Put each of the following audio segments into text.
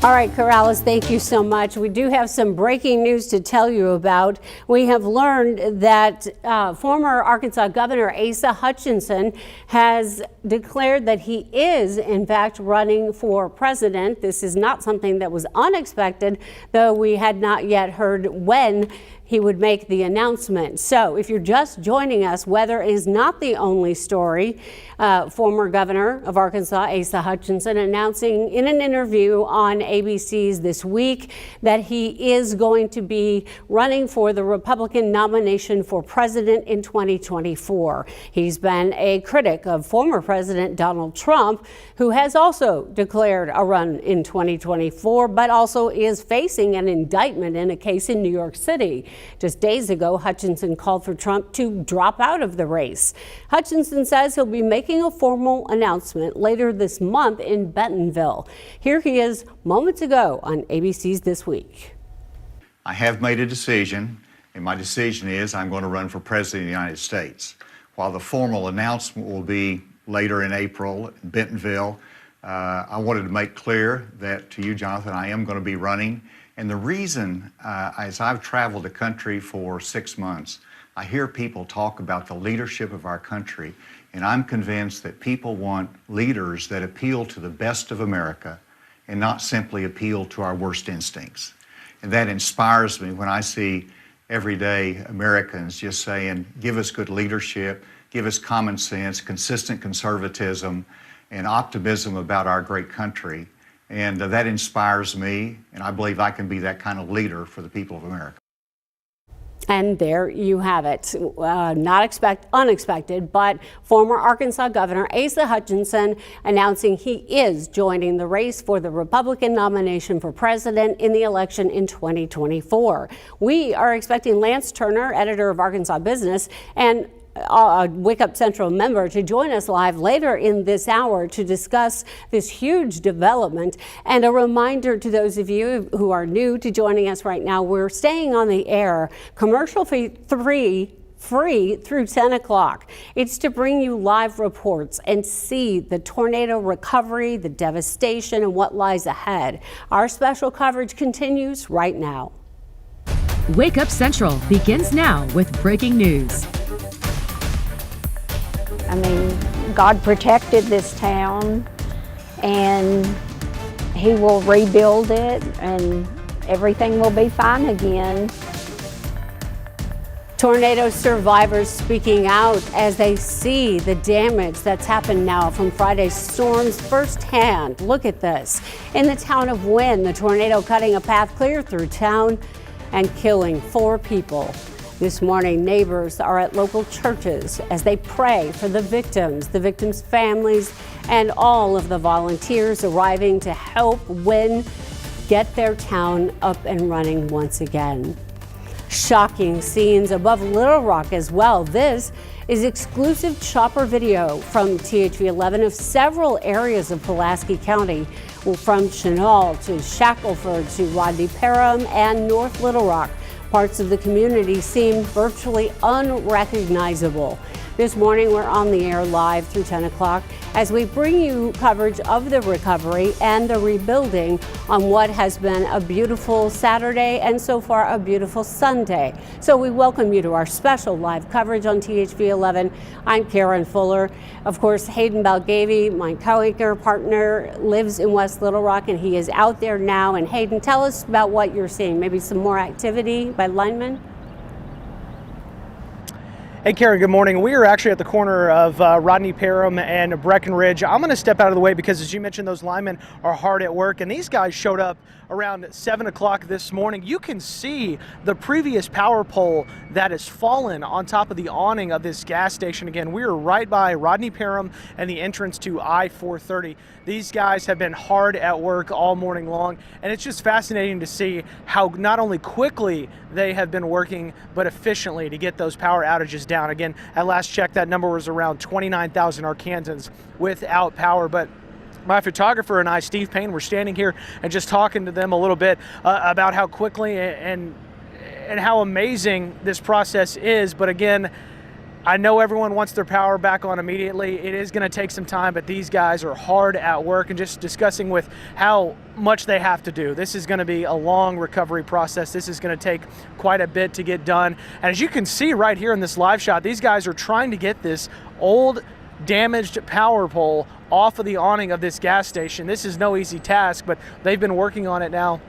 All right, Corrales, thank you so much. We do have some breaking news to tell you about. We have learned that former Arkansas Governor Asa Hutchinson has declared that he is, in fact, running for president. This is not something that was unexpected, though we had not yet heard when he would make the announcement. So if you're just joining us, weather is not the only story. Former Governor of Arkansas, Asa Hutchinson, announcing in an interview on ABC's This Week that he is going to be running for the Republican nomination for president in 2024. He's been a critic of former President Donald Trump, who has also declared a run in 2024, but also is facing an indictment in a case in New York City. Just days ago, Hutchinson called for Trump to drop out of the race. Hutchinson says he'll be making a formal announcement later this month in Bentonville. Here he is moments ago on ABC's This Week. I have made a decision, and my decision is I'm going to run for president of the United States. While the formal announcement will be later in April in Bentonville, I wanted to make clear that to you, Jonathan, I am going to be running. And the reason, as I've traveled the country for 6 months, I hear people talk about the leadership of our country, and I'm convinced that people want leaders that appeal to the best of America and not simply appeal to our worst instincts. And that inspires me when I see everyday Americans just saying, give us good leadership, give us common sense, consistent conservatism, and optimism about our great country. And that inspires me, and I believe I can be that kind of leader for the people of America. And there you have it. Unexpected, but former Arkansas Governor Asa Hutchinson announcing he is joining the race for the Republican nomination for president in the election in 2024. We are expecting Lance Turner, editor of Arkansas Business, and a Wake Up Central member to join us live later in this hour to discuss this huge development. And a reminder to those of you who are new to joining us right now, we're staying on the air commercial free through 10 o'clock. It's to bring you live reports and see the tornado recovery, the devastation, and what lies ahead. Our special coverage continues right now. Wake Up Central begins now with breaking news. I mean, God protected this town, and He will rebuild it, and everything will be fine again. Tornado survivors speaking out as they see the damage that's happened now from Friday's storms firsthand. Look at this. In the town of Wynne, the tornado cutting a path clear through town and killing 4 people. This morning, neighbors are at local churches as they pray for the victims' families, and all of the volunteers arriving to help Wynne get their town up and running once again. Shocking scenes above Little Rock as well. This is exclusive chopper video from THV 11 of several areas of Pulaski County, from Chenal to Shackelford to Rodney Parham and North Little Rock. Parts of the community seem virtually unrecognizable. This morning, we're on the air live through 10 o'clock as we bring you coverage of the recovery and the rebuilding on what has been a beautiful Saturday and so far a beautiful Sunday. So we welcome you to our special live coverage on THV 11. I'm Karen Fuller. Of course, Hayden Balgavy, my co-anchor partner, lives in West Little Rock, and he is out there now. And Hayden, tell us about what you're seeing. Maybe some more activity by linemen? Hey Karen, good morning. We are actually at the corner of Rodney Parham and Breckenridge. I'm going to step out of the way because, as you mentioned, those linemen are hard at work, and these guys showed up around 7 o'clock this morning. You can see the previous power pole that has fallen on top of the awning of this gas station. Again, we are right by Rodney Parham and the entrance to I-430. These guys have been hard at work all morning long, and it's just fascinating to see how not only quickly they have been working, but efficiently to get those power outages down. Again, at last check, that number was around 29,000 Arkansans without power. But my photographer and I, Steve Payne, were standing here and just talking to them a little bit about how quickly and how amazing this process is. But again, I know everyone wants their power back on immediately. It is going to take some time, but these guys are hard at work, and just discussing with how much they have to do. This is going to be a long recovery process. This is going to take quite a bit to get done. And as you can see right here in this live shot, these guys are trying to get this old, damaged power pole off of the awning of this gas station. This is no easy task, but they've been working on it now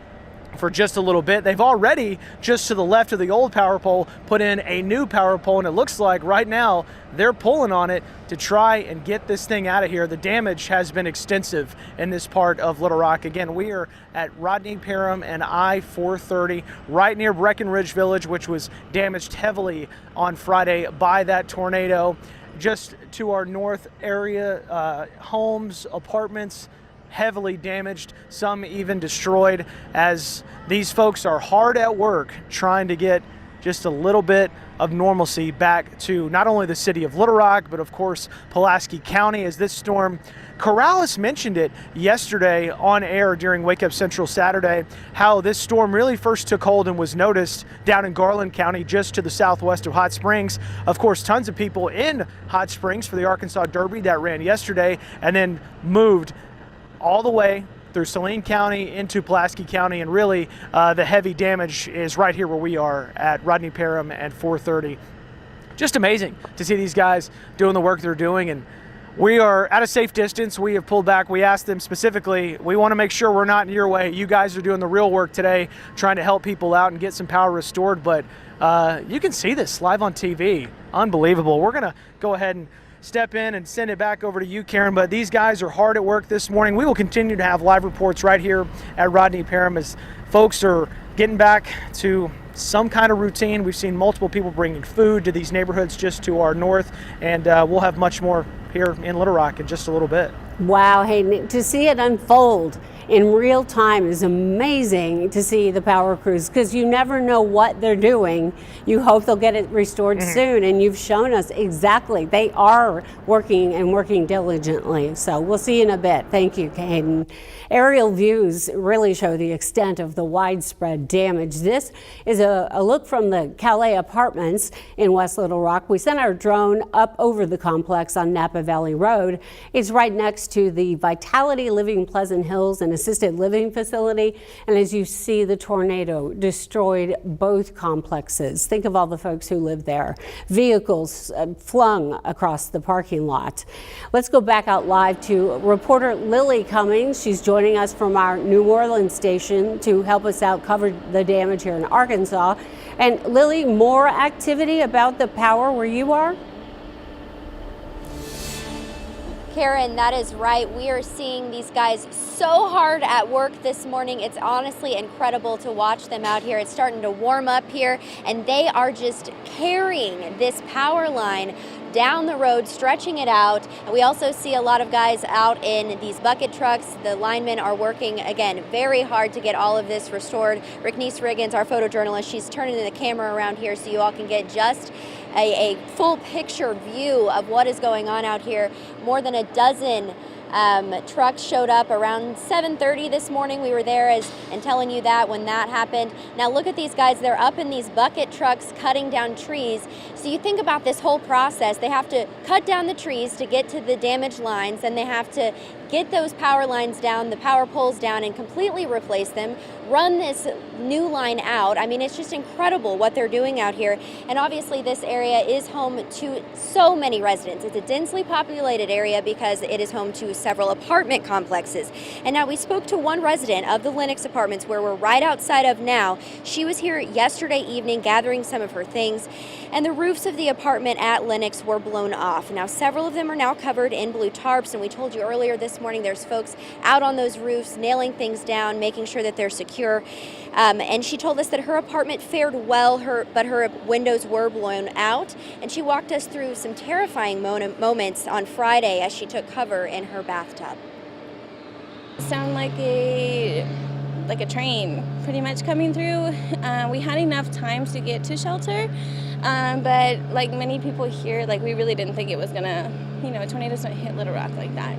for just a little bit. They've already, just to the left of the old power pole, put in a new power pole, and it looks like right now they're pulling on it to try and get this thing out of here. The damage has been extensive in this part of Little Rock. Again, we are at Rodney Parham and I-430, right near Breckenridge Village, which was damaged heavily on Friday by that tornado. Just to our north area, homes, apartments, heavily damaged, some even destroyed, as these folks are hard at work trying to get just a little bit of normalcy back to not only the city of Little Rock, but of course Pulaski County, as this storm, Corrales mentioned it yesterday on air during Wake Up Central Saturday, how this storm really first took hold and was noticed down in Garland County, just to the southwest of Hot Springs. Of course, tons of people in Hot Springs for the Arkansas Derby that ran yesterday, and then moved all the way through Saline County into Pulaski County, and really the heavy damage is right here where we are at Rodney Parham and 430. Just amazing to see these guys doing the work they're doing, and we are at a safe distance. We have pulled back. We asked them specifically, we want to make sure we're not in your way. You guys are doing the real work today, trying to help people out and get some power restored, but you can see this live on TV. Unbelievable. We're going to go ahead and step in and send it back over to you, Karen, but these guys are hard at work this morning. We will continue to have live reports right here at Rodney Parham as folks are getting back to some kind of routine. We've seen multiple people bringing food to these neighborhoods just to our north, and we'll have much more here in Little Rock in just a little bit. Wow, Hayden, to see it unfold in real time is amazing. To see the power crews, because you never know what they're doing. You hope they'll get it restored soon, and you've shown us exactly they are working and working diligently. So we'll see you in a bit. Thank you, Hayden. Aerial views really show the extent of the widespread damage. This is a look from the Calais Apartments in West Little Rock. We sent our drone up over the complex on Napa Valley Road. It's right next to the Vitality Living Pleasant Hills and assisted living facility. And as you see, the tornado destroyed both complexes. Think of all the folks who live there. Vehicles flung across the parking lot. Let's go back out live to reporter Lily Cummings. She's joining us from our New Orleans station to help us out cover the damage here in Arkansas. And Lily, more activity about the power where you are? Karen, that is right. We are seeing these guys so hard at work this morning. It's honestly incredible to watch them out here. It's starting to warm up here, and they are just carrying this power line down the road, stretching it out. And we also see a lot of guys out in these bucket trucks. The linemen are working, again, very hard to get all of this restored. Ricknese Riggins, our photojournalist, she's turning the camera around here so you all can get just a full picture view of what is going on out here. More than a dozen trucks showed up around 7:30 this morning. We were there and telling you that when that happened. Now look at these guys. They're up in these bucket trucks cutting down trees. So you think about this whole process. They have to cut down the trees to get to the damaged lines, and they have to get those power lines down, the power poles down, and completely replace them, run this new line out. I mean, it's just incredible what they're doing out here. And obviously this area is home to so many residents. It's a densely populated area because it is home to several apartment complexes. And now we spoke to one resident of the Lennox Apartments, where we're right outside of now. She was here yesterday evening gathering some of her things, and the roofs of the apartment at Lennox were blown off. Now several of them are now covered in blue tarps, and we told you earlier this morning there's folks out on those roofs nailing things down, making sure that they're secure. And she told us that her apartment fared well, but her windows were blown out. And she walked us through some terrifying moments on Friday as she took cover in her bathtub. It sounded like a train pretty much coming through. We had enough time to get to shelter, but like many people here, like we really didn't think it was gonna, tornadoes don't hit Little Rock like that.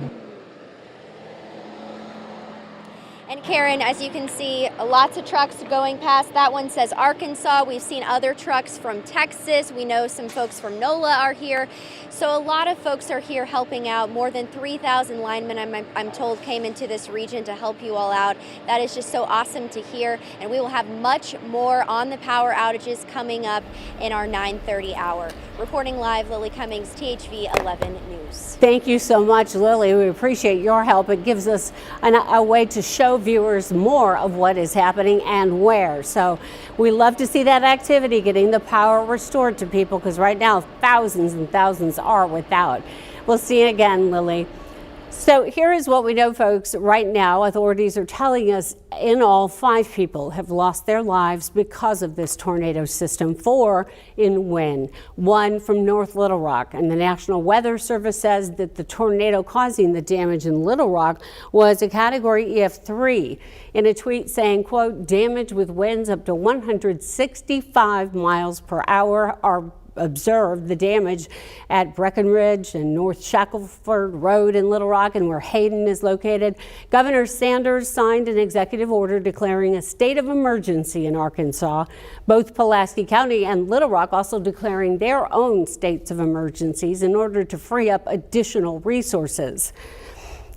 And Karen, as you can see, lots of trucks going past. That one says Arkansas. We've seen other trucks from Texas. We know some folks from NOLA are here. So a lot of folks are here helping out. More than 3,000 linemen, I'm told, came into this region to help you all out. That is just so awesome to hear. And we will have much more on the power outages coming up in our 9:30 hour. Reporting live, Lily Cummings, THV 11 News. Thank you so much, Lily. We appreciate your help. It gives us a way to show viewers more of what is happening and where. So we love to see that activity, getting the power restored to people, because right now thousands and thousands are without. We'll see you again, Lily. So here is what we know, folks. Right now, authorities are telling us in all 5 people have lost their lives because of this tornado system, 4 in Wynne, 1 from North Little Rock. And the National Weather Service says that the tornado causing the damage in Little Rock was a Category EF3. In a tweet saying, quote, damage with winds up to 165 miles per hour are observed. The damage at Breckenridge and North Shackelford Road in Little Rock, and where Hayden is located. Governor Sanders signed an executive order declaring a state of emergency in Arkansas. Both Pulaski County and Little Rock also declaring their own states of emergencies in order to free up additional resources.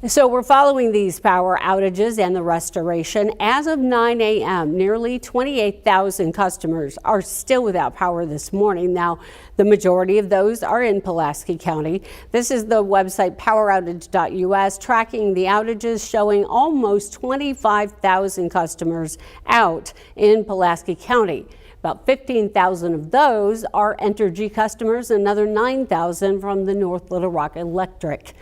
So we're following these power outages and the restoration. As of 9 a.m., nearly 28,000 customers are still without power this morning. Now, the majority of those are in Pulaski County. This is the website poweroutage.us tracking the outages, showing almost 25,000 customers out in Pulaski County. About 15,000 of those are Entergy customers, another 9,000 from the North Little Rock Electric.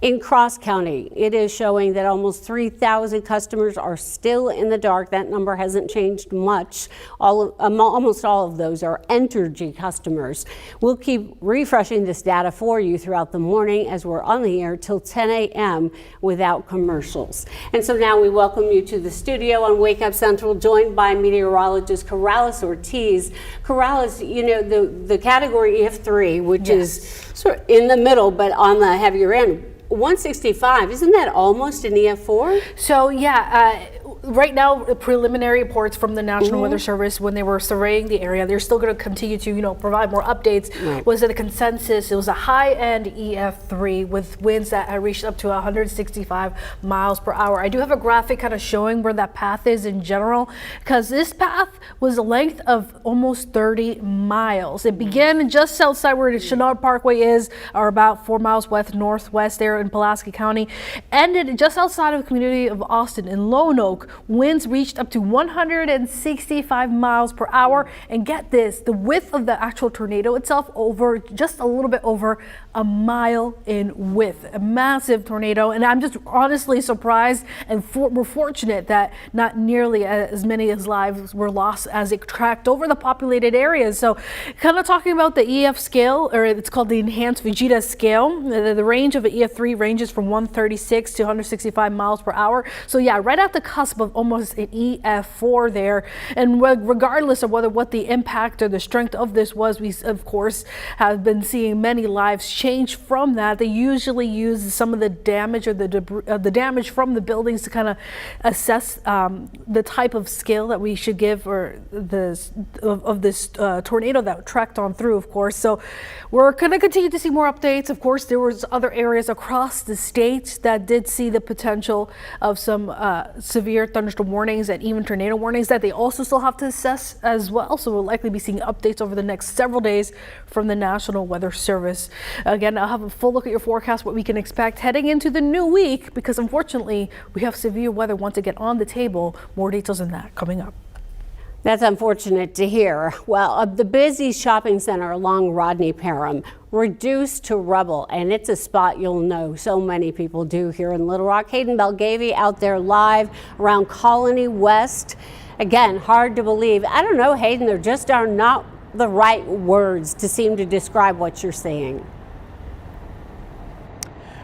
In Cross County, it is showing that almost 3,000 customers are still in the dark. That number hasn't changed much. Almost all of those are Entergy customers. We'll keep refreshing this data for you throughout the morning as we're on the air till 10 a.m. without commercials. And so now we welcome you to the studio on Wake Up Central, joined by meteorologist Corrales Ortiz. Corrales, you know, the Category EF3, which is sort of in the middle but on the heavier end, 165, isn't that almost an EF4? So yeah, right now the preliminary reports from the National Weather Service, when they were surveying the area, they're still going to continue to provide more updates. Right. Was it a consensus? It was a high-end EF3 with winds that had reached up to 165 miles per hour. I do have a graphic kind of showing where that path is in general, because this path was a length of almost 30 miles. It began just outside where the Chenard Parkway is, or about 4 miles west northwest there in Pulaski County, ended just outside of the community of Austin in Lone Oak. Winds reached up to 165 miles per hour, and get this, the width of the actual tornado itself over just a little bit over a mile in width. A massive tornado, and I'm just honestly surprised, and we're fortunate that not nearly as many lives were lost as it tracked over the populated areas. So kind of talking about the EF scale, or it's called the Enhanced Vegeta scale, the range of an EF3 ranges from 136 to 165 miles per hour. So yeah, right at the cusp of almost an EF4 there. And regardless of what the impact or the strength of this was, we of course have been seeing many lives change from that. They usually use some of the damage or the damage from the buildings to kind of assess the type of scale that we should give, or this tornado that tracked on through, of course. So we're going to continue to see more updates. Of course, there was other areas across the state that did see the potential of some severe thunderstorm warnings and even tornado warnings that they also still have to assess as well. So we'll likely be seeing updates over the next several days from the National Weather Service. Again, I'll have a full look at your forecast, what we can expect heading into the new week, because unfortunately we have severe weather once again on the table. More details on that coming up. That's unfortunate to hear. Well, the busy shopping center along Rodney Parham reduced to rubble, and it's a spot you'll know so many people do here in Little Rock. Hayden Belgavy out there live around Colony West. Again, hard to believe. I don't know, Hayden, there just are not the right words to seem to describe what you're seeing.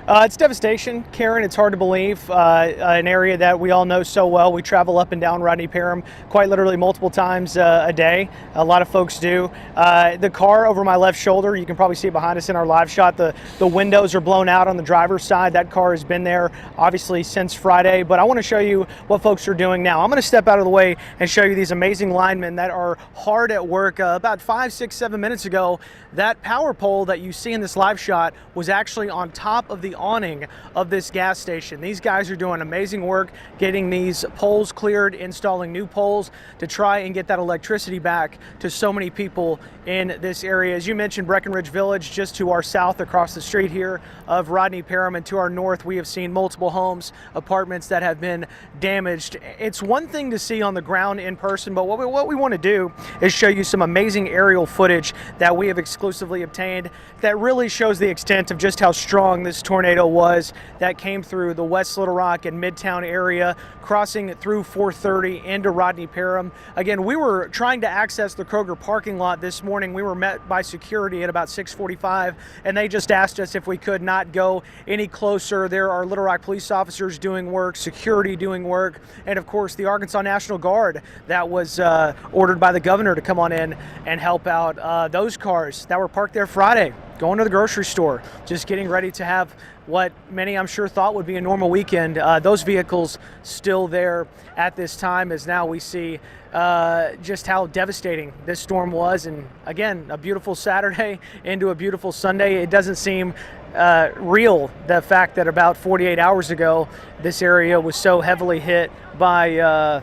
It's devastation, Karen. It's hard to believe. An area that we all know so well. We travel up and down Rodney Parham quite literally multiple times a day. A lot of folks do. The car over my left shoulder, you can probably see it behind us in our live shot. The windows are blown out on the driver's side. That car has been there obviously since Friday. But I want to show you what folks are doing now. I'm going to step out of the way and show you these amazing linemen that are hard at work. About 5, 6, 7 minutes ago, that power pole that you see in this live shot was actually on top of the awning of this gas station. These guys are doing amazing work getting these poles cleared, installing new poles to try and get that electricity back to so many people in this area. As you mentioned, Breckenridge Village, just to our south across the street here of Rodney Parham, and to our north, we have seen multiple homes, apartments that have been damaged. It's one thing to see on the ground in person, but what we want to do is show you some amazing aerial footage that we have exclusively obtained that really shows the extent of just how strong this tornado was that came through the West Little Rock and Midtown area, crossing through 430 into Rodney Parham. Again, we were trying to access the Kroger parking lot this morning. We were met by security at about 6:45, and they just asked us if we could not go any closer. There are Little Rock police officers doing work, security doing work, and of course the Arkansas National Guard that was ordered by the governor to come on in and help out. Those cars that were parked there Friday, going to the grocery store, just getting ready to have what many I'm sure thought would be a normal weekend. Those vehicles still there at this time, as now we see just how devastating this storm was. And again, a beautiful Saturday into a beautiful Sunday. It doesn't seem real, the fact that about 48 hours ago this area was so heavily hit by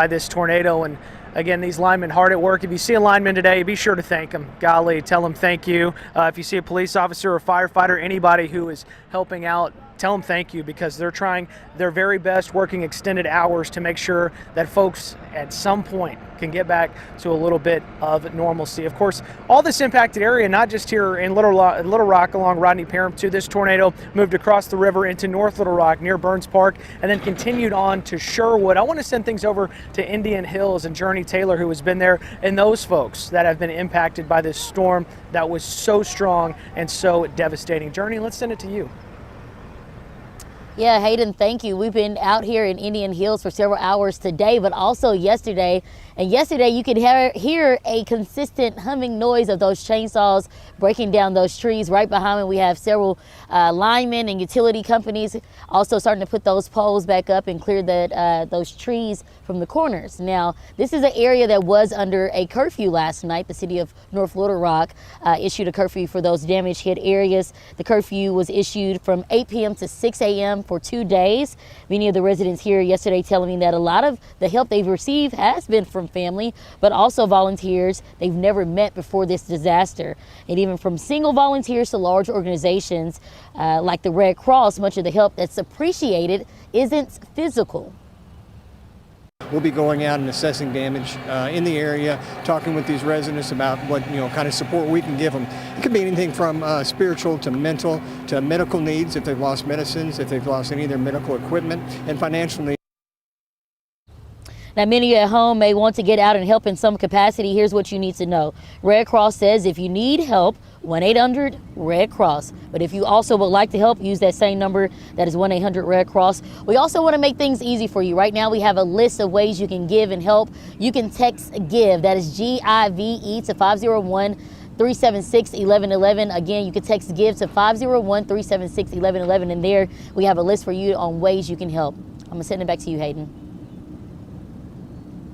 this tornado. And again, these linemen hard at work. If you see a lineman today, be sure to thank them. Golly, tell them thank you. If you see a police officer or firefighter, anybody who is helping out, tell them thank you, because they're trying their very best, working extended hours to make sure that folks at some point can get back to a little bit of normalcy. Of course, all this impacted area, not just here in Little Rock along Rodney Parham, too. This tornado moved across the river into North Little Rock near Burns Park and then continued on to Sherwood. I want to send things over to Indian Hills and Journey Taylor, who has been there, and those folks that have been impacted by this storm that was so strong and so devastating. Journey, let's send it to you. Yeah, Hayden, thank you. We've been out here in Indian Hills for several hours today, but also yesterday. And yesterday you could hear a consistent humming noise of those chainsaws breaking down those trees. Right behind me, we have several linemen and utility companies also starting to put those poles back up and clear those trees from the corners. Now, this is an area that was under a curfew last night. The city of North Little Rock issued a curfew for those damage hit areas. The curfew was issued from 8 p.m. to 6 a.m. for 2 days. Many of the residents here yesterday telling me that a lot of the help they've received has been from family, but also volunteers they've never met before this disaster. And even from single volunteers to large organizations like the Red Cross, much of the help that's appreciated isn't physical. We'll be going out and assessing damage in the area, talking with these residents about what kind of support we can give them. It could be anything from spiritual to mental to medical needs, if they've lost medicines, if they've lost any of their medical equipment, and financial needs. Now, many at home may want to get out and help in some capacity. Here's what you need to know. Red Cross says if you need help, 1-800-RED-CROSS. But if you also would like to help, use that same number. That is 1-800-RED-CROSS. We also want to make things easy for you. Right now, we have a list of ways you can give and help. You can text GIVE. That is GIVE to 501-376-1111. Again, you can text GIVE to 501-376-1111. And there we have a list for you on ways you can help. I'm going to send it back to you, Hayden.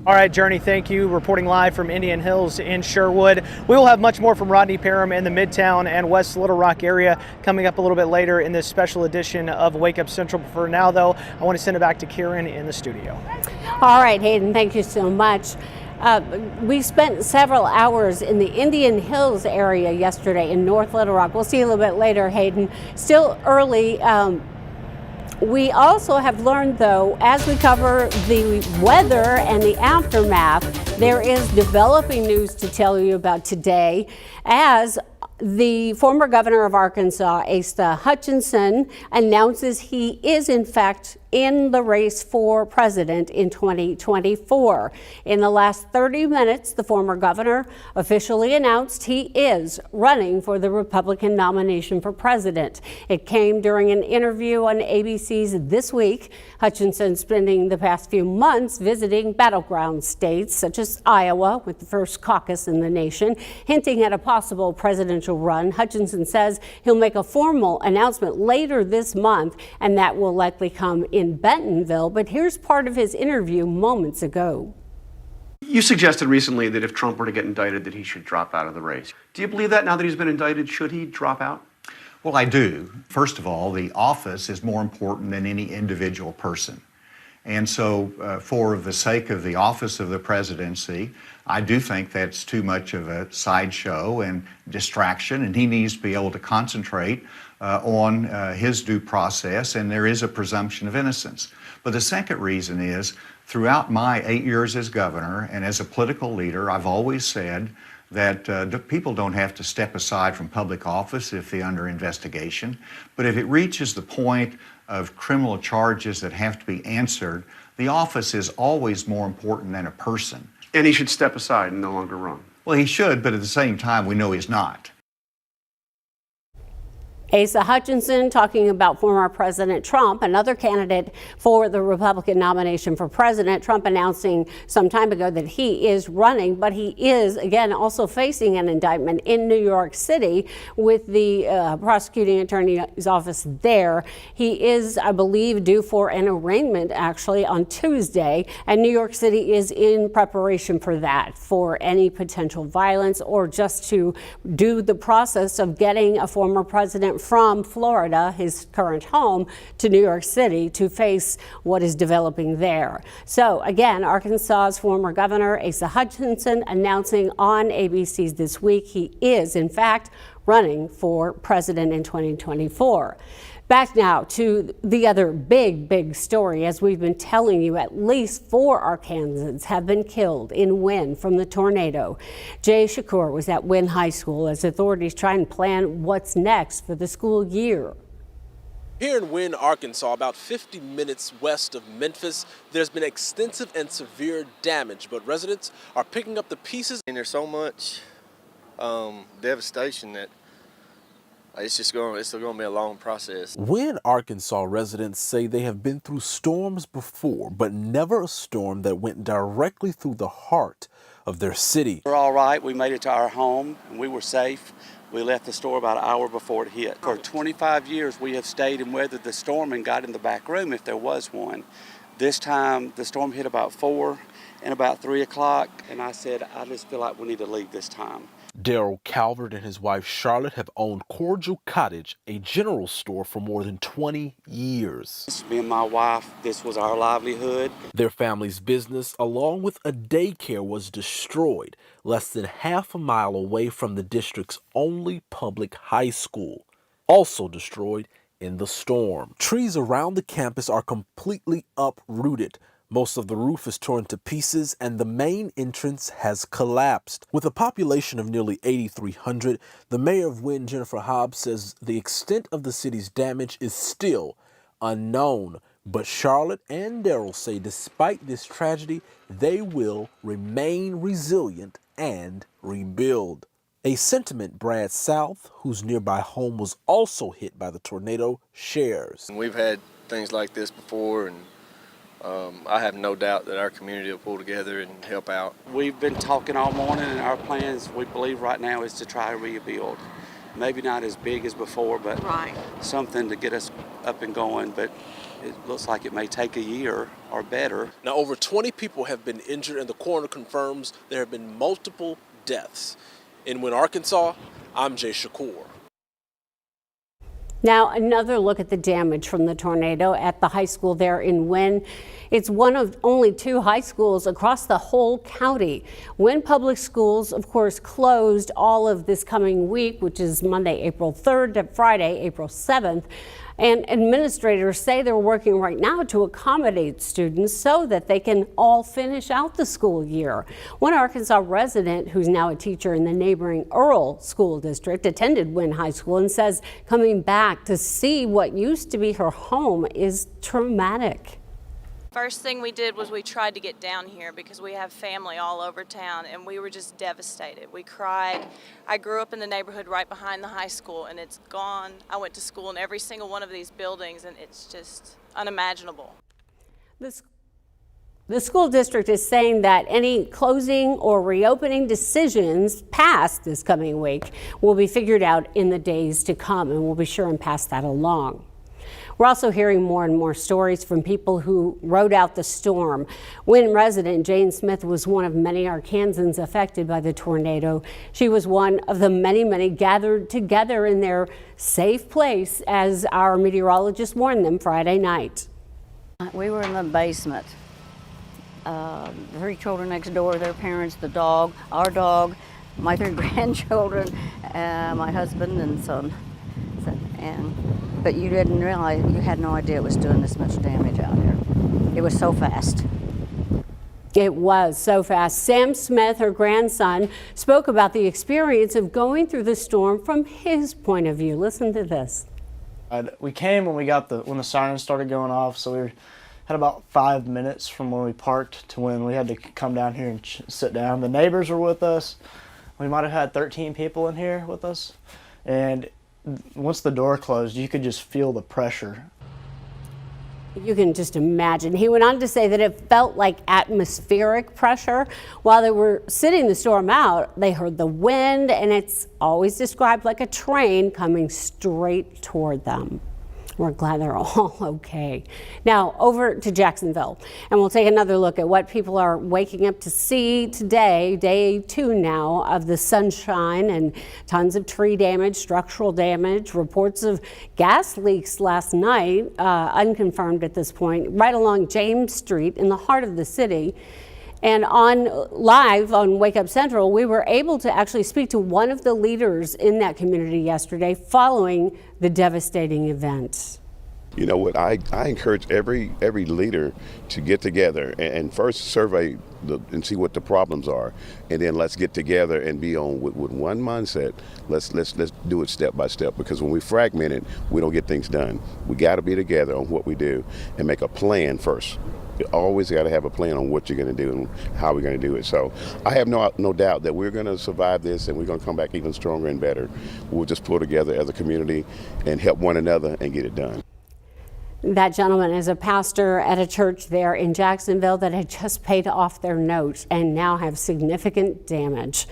All right, Journey, thank you. Reporting live from Indian Hills in Sherwood. We will have much more from Rodney Parham in the Midtown and West Little Rock area coming up a little bit later in this special edition of Wake Up Central. For now, though, I want to send it back to Karen in the studio. All right, Hayden, thank you so much. We spent several hours in the Indian Hills area yesterday in North Little Rock. We'll see you a little bit later, Hayden. Still early. We also have learned, though, as we cover the weather and the aftermath, there is developing news to tell you about today as the former governor of Arkansas, Asa Hutchinson, announces he is in fact in the race for president in 2024. In the last 30 minutes, the former governor officially announced he is running for the Republican nomination for president. It came during an interview on ABC's This Week. Hutchinson spending the past few months visiting battleground states such as Iowa, with the first caucus in the nation, hinting at a possible presidential run. Hutchinson says he'll make a formal announcement later this month, and that will likely come in Bentonville. But here's part of his interview moments ago. You suggested recently that if Trump were to get indicted, that he should drop out of the race. Do you believe that now that he's been indicted? Should he drop out? Well, I do. First of all, the office is more important than any individual person. And so for the sake of the office of the presidency, I do think that's too much of a sideshow and distraction, and he needs to be able to concentrate on his due process, and there is a presumption of innocence. But the second reason is, throughout my 8 years as governor and as a political leader, I've always said that people don't have to step aside from public office if they're under investigation. But if it reaches the point of criminal charges that have to be answered, the office is always more important than a person. And he should step aside and no longer run. Well, he should, but at the same time, we know he's not. Asa Hutchinson talking about former President Trump, another candidate for the Republican nomination for president. Trump announcing some time ago that he is running, but he is, again, also facing an indictment in New York City with the prosecuting attorney's office there. He is, I believe, due for an arraignment actually on Tuesday, and New York City is in preparation for that, for any potential violence or just to do the process of getting a former president from Florida, his current home, to New York City to face what is developing there. So again, Arkansas's former governor, Asa Hutchinson, announcing on ABC's This Week he is, in fact, running for president in 2024. Back now to the other big story. As we've been telling you, at least 4 Arkansans have been killed in Wynne from the tornado. Jay Shakur was at Wynne High School as authorities try and plan what's next for the school year. Here in Wynne, Arkansas, about 50 minutes west of Memphis, there's been extensive and severe damage, but residents are picking up the pieces. And there's so much devastation that it's still going to be a long process. Wynne, Arkansas residents say they have been through storms before, but never a storm that went directly through the heart of their city. We're all right. We made it to our home and we were safe. We left the store about an hour before it hit. For 25 years, we have stayed and weathered the storm and got in the back room if there was one. This time, the storm hit about 4 and about 3 o'clock, and I said, I just feel like we need to leave this time. Daryl Calvert and his wife Charlotte have owned Cordial Cottage, a general store, for more than 20 years. Me and my wife, this was our livelihood. Their family's business, along with a daycare, was destroyed less than half a mile away from the district's only public high school. Also destroyed in the storm. Trees around the campus are completely uprooted. Most of the roof is torn to pieces and the main entrance has collapsed. With a population of nearly 8,300, the mayor of Wynne, Jennifer Hobbs, says the extent of the city's damage is still unknown. But Charlotte and Daryl say despite this tragedy, they will remain resilient and rebuild. A sentiment Brad South, whose nearby home was also hit by the tornado, shares. We've had things like this before, and I have no doubt that our community will pull together and help out. We've been talking all morning, and our plans, we believe right now, is to try to rebuild. Maybe not as big as before, but something to get us up and going. But it looks like it may take a year or better. Now, over 20 people have been injured, and the coroner confirms there have been multiple deaths. In Wynne, Arkansas, I'm Jay Shakur. Now, another look at the damage from the tornado at the high school there in Wynne. It's one of only 2 high schools across the whole county. Wynne Public Schools, of course, closed all of this coming week, which is Monday, April 3rd to Friday, April 7th. And administrators say they're working right now to accommodate students so that they can all finish out the school year. One Arkansas resident who's now a teacher in the neighboring Earl School District attended Wynn High School and says coming back to see what used to be her home is traumatic. First thing we did was we tried to get down here because we have family all over town, and we were just devastated. We cried. I grew up in the neighborhood right behind the high school, and it's gone. I went to school in every single one of these buildings, and it's just unimaginable. The school district is saying that any closing or reopening decisions passed this coming week will be figured out in the days to come, and we'll be sure and pass that along. We're also hearing more and more stories from people who rode out the storm. Wynn resident Jane Smith was one of many Arkansans affected by the tornado. She was one of the many gathered together in their safe place, as our meteorologist warned them Friday night. We were in the basement. 3 children next door, their parents, the dog, our dog, my 3 grandchildren, my husband and son. But you didn't realize, you had no idea it was doing this much damage out here. It was so fast. It was so fast. Sam Smith, her grandson, spoke about the experience of going through the storm from his point of view. Listen to this. We came when when the sirens started going off, so we had about 5 minutes from when we parked to when we had to come down here and sit down. The neighbors were with us. We might have had 13 people in here with us, and once the door closed, you could just feel the pressure. You can just imagine. He went on to say that it felt like atmospheric pressure. While they were sitting the storm out, they heard the wind, and it's always described like a train coming straight toward them. We're glad they're all okay. Now over to Jacksonville, and we'll take another look at what people are waking up to see today, day 2 now of the sunshine, and tons of tree damage, structural damage, reports of gas leaks last night, unconfirmed at this point, right along James Street in the heart of the city. And live on Wake Up Central, we were able to actually speak to one of the leaders in that community yesterday following the devastating event. You know what, I encourage every leader to get together and first survey and see what the problems are, and then let's get together and be on with one mindset. Let's do it step by step, because when we fragment it, we don't get things done. We got to be together on what we do and make a plan first. You always got to have a plan on what you're going to do and how we're going to do it. So I have no doubt that we're going to survive this, and we're going to come back even stronger and better. We'll just pull together as a community and help one another and get it done. That gentleman is a pastor at a church there in Jacksonville that had just paid off their note and now have significant damage.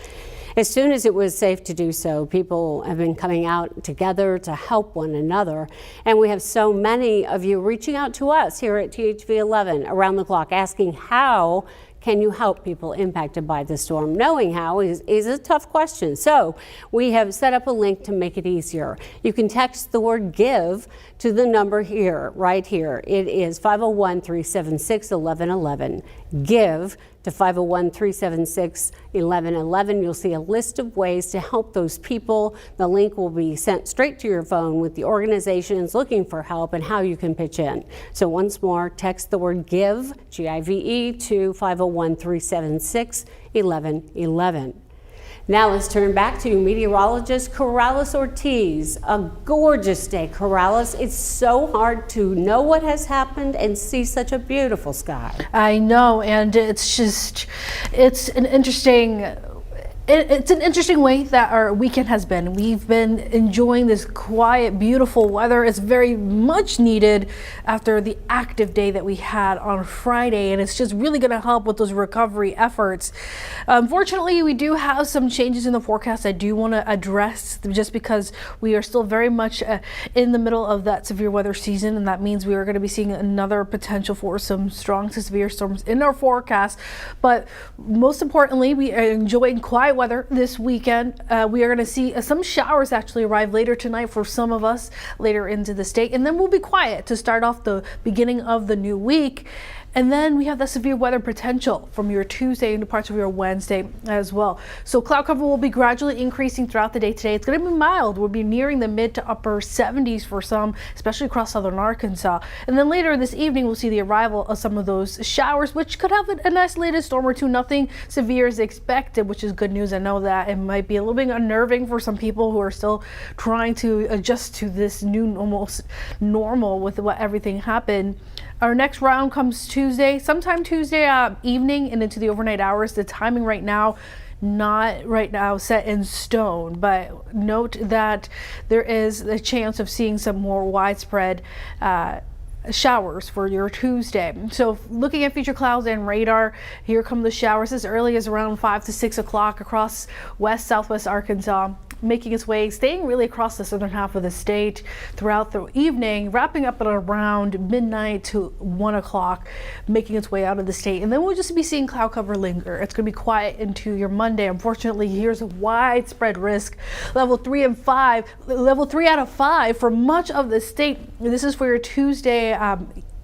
As soon as it was safe to do so, people have been coming out together to help one another. And we have so many of you reaching out to us here at THV 11 around the clock, asking how can you help people impacted by the storm? Knowing how is a tough question. So we have set up a link to make it easier. You can text the word GIVE to the number here, right here. It is 501-376-1111. GIVE to 501-376-1111. You'll see a list of ways to help those people. The link will be sent straight to your phone with the organizations looking for help and how you can pitch in. So once more, text the word GIVE, G-I-V-E, to 501-376-1111. Now let's turn back to meteorologist Corrales Ortiz. A gorgeous day, Corrales. It's so hard to know what has happened and see such a beautiful sky. I know, and it's an interesting way that our weekend has been. We've been enjoying this quiet, beautiful weather. It's very much needed after the active day that we had on Friday, and it's just really going to help with those recovery efforts. Unfortunately, we do have some changes in the forecast I do want to address, just because we are still very much in the middle of that severe weather season, and that means we are going to be seeing another potential for some strong to severe storms in our forecast. But most importantly, we are enjoying quiet weather this weekend. We are going to see some showers actually arrive later tonight for some of us later into the state, and then we'll be quiet to start off the beginning of the new week. And then we have the severe weather potential from your Tuesday into parts of your Wednesday as well. So cloud cover will be gradually increasing throughout the day today. It's going to be mild. We'll be nearing the mid to upper 70s for some, especially across southern Arkansas. And then later this evening, we'll see the arrival of some of those showers, which could have an isolated storm or two. Nothing severe is expected, which is good news. I know that it might be a little bit unnerving for some people who are still trying to adjust to this new normal with what everything happened. Our next round comes Tuesday, sometime Tuesday evening and into the overnight hours. The timing right now, not right now set in stone, but note that there is a chance of seeing some more widespread showers for your Tuesday. So looking at future clouds and radar, here come the showers as early as around 5 to 6 o'clock across southwest Arkansas, making its way, staying really across the southern half of the state throughout the evening, wrapping up at around midnight to 1 o'clock, making its way out of the state. And then we'll just be seeing cloud cover linger. It's going to be quiet into your Monday. Unfortunately, here's a widespread risk. Level 3 and 5, level 3 out of 5 for much of the state. This is for your Tuesday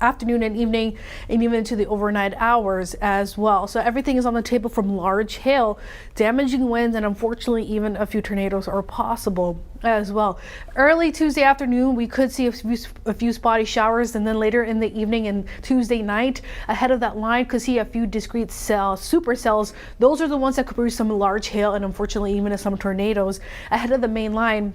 afternoon and evening, and even into the overnight hours as well. So everything is on the table, from large hail, damaging winds, and unfortunately even a few tornadoes are possible as well. Early Tuesday afternoon, we could see a few spotty showers, and then later in the evening and Tuesday night, ahead of that line, could see a few discrete supercells. Those are the ones that could produce some large hail and unfortunately even some tornadoes ahead of the main line.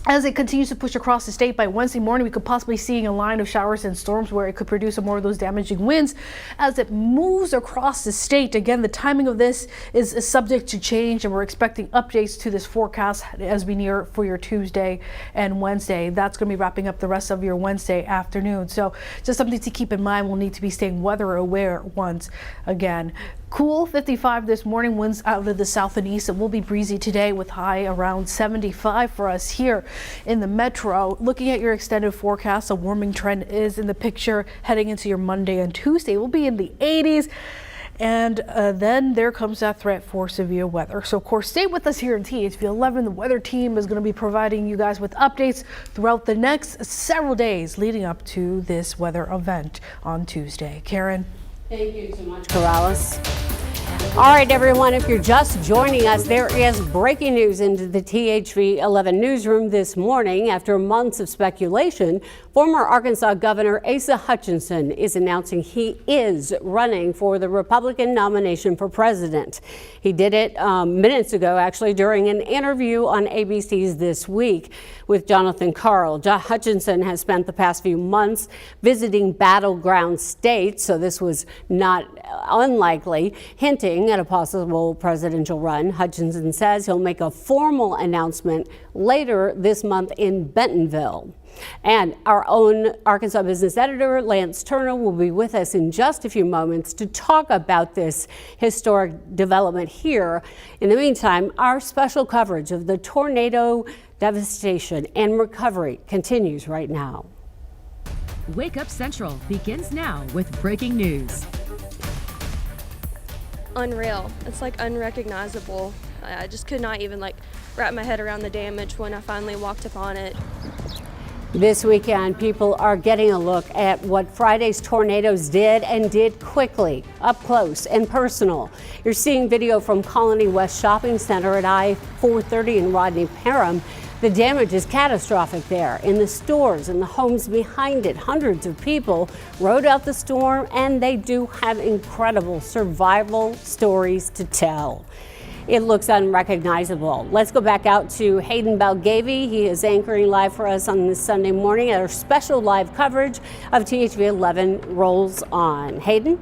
As it continues to push across the state, by Wednesday morning, we could possibly be seeing a line of showers and storms where it could produce some more of those damaging winds as it moves across the state. Again, the timing of this is subject to change, and we're expecting updates to this forecast as we near for your Tuesday and Wednesday. That's going to be wrapping up the rest of your Wednesday afternoon. So just something to keep in mind. We'll need to be staying weather aware once again. Cool 55 this morning, winds out of the south and east. It will be breezy today with high around 75 for us here in the metro. Looking at your extended forecast, a warming trend is in the picture heading into your Monday and Tuesday. We'll be in the 80s. And then there comes that threat for severe weather. So of course, stay with us here in THV 11. The weather team is going to be providing you guys with updates throughout the next several days leading up to this weather event on Tuesday. Karen. Thank you so much, Corrales. All right, everyone, if you're just joining us, there is breaking news into the THV 11 newsroom this morning. After months of speculation, former Arkansas Governor Asa Hutchinson is announcing he is running for the Republican nomination for president. He did it minutes ago, actually, during an interview on ABC's This Week with Jonathan Karl. Hutchinson has spent the past few months visiting battleground states, so this was not unlikely, hinting at a possible presidential run. Hutchinson says he'll make a formal announcement later this month in Bentonville. And our own Arkansas business editor, Lance Turner, will be with us in just a few moments to talk about this historic development here. In the meantime, our special coverage of the tornado devastation and recovery continues right now. Wake Up Central begins now with breaking news. Unreal. It's like unrecognizable. I just could not even wrap my head around the damage when I finally walked upon it. This weekend, people are getting a look at what Friday's tornadoes did, and did quickly, up close and personal. You're seeing video from Colony West Shopping Center at I-430 in Rodney-Parham. The damage is catastrophic there in the stores and the homes behind it. Hundreds of people rode out the storm, and they do have incredible survival stories to tell. It looks unrecognizable. Let's go back out to Hayden Balgavy. He is anchoring live for us on this Sunday morning. Our special live coverage of THV 11 rolls on. Hayden?